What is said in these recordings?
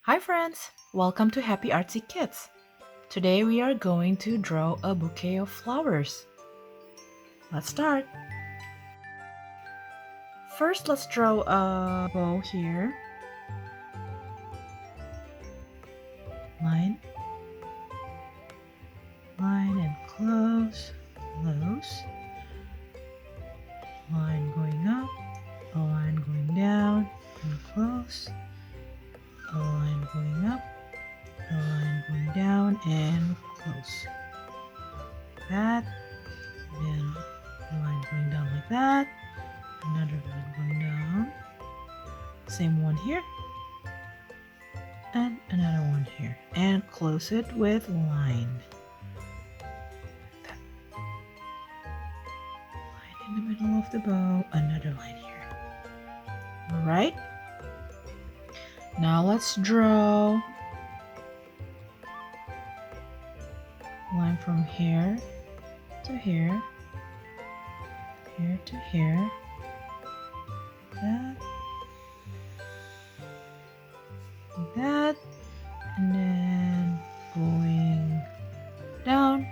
Hi friends! Welcome to Happy Artsy Kids. Today we are going to draw a bouquet of flowers. Let's start. First, let's draw a bow here. Line, line and close, close. Line going up, a line going down and close. A line going up, a line going down and close. Like that. Then a line going down like that. Another line going down. Same one here. And another one here. And close it with line. Like that. Line in the middle of the bow. Another line here. Alright. Now let's draw line from here to here. Here to here. That. Like that. And then going down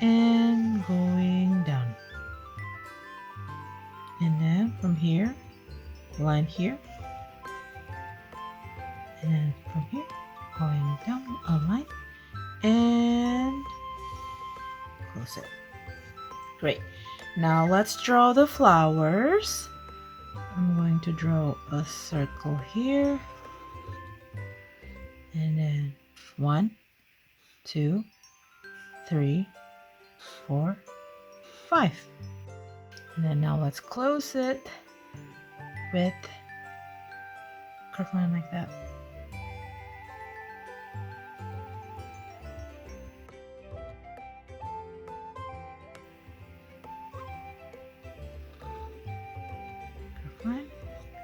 and going down. And then from here, line here. And then from here, going down a line and close it. Great. Now let's draw the flowers. I'm going to draw a circle here. And then 1, 2, 3, 4, 5. And then now let's close it with curve line like that. Curve line,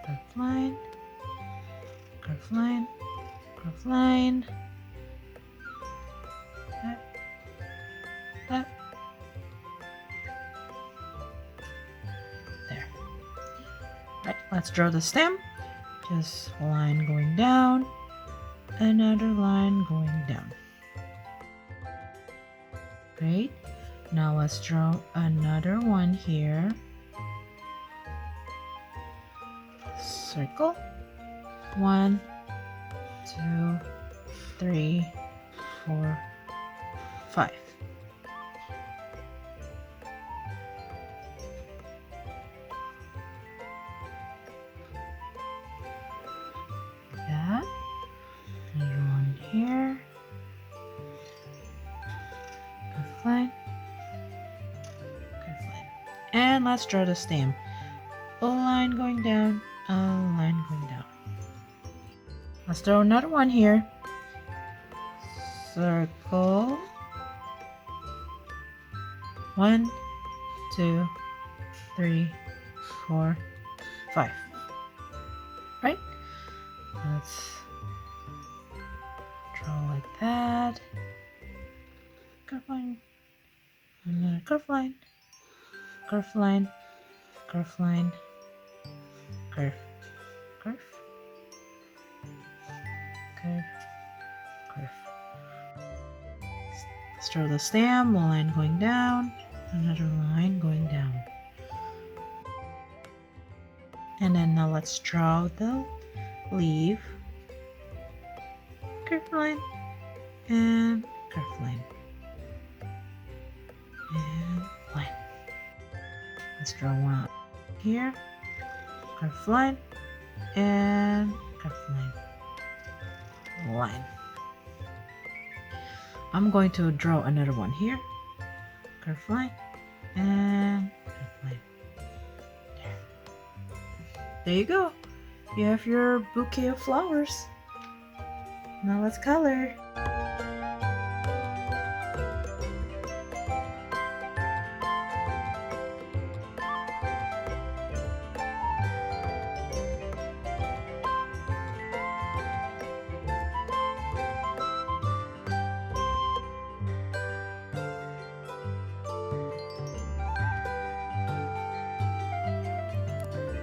curve line, curve line, curve line. That. There. Right, let's draw the stem. Just a line going down, another line going down. Great. Now let's draw another one here. Circle. 1, 2, 3, 4, 5. That. Another one here. Curve line. Curve line. And let's draw the stem. A line going down, a line going down. Let's draw another one here. Circle. 1, 2, 3, 4, 5. Right? Let's draw like that. Curve line. Another curve line. Curve line. Curve line. Curve. Curve. Curve. Curve. Let's draw the stem. One line going down. Another line going down. And then now let's draw the leaf. Curve line and curve line and line. Let's draw one here. Curve line and curve line. Line. I'm going to draw another one here. Curve line and curve line. There you go. You have your bouquet of flowers. Now let's color.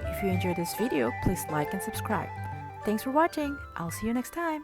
If you enjoyed this video, please like and subscribe. Thanks for watching. I'll see you next time.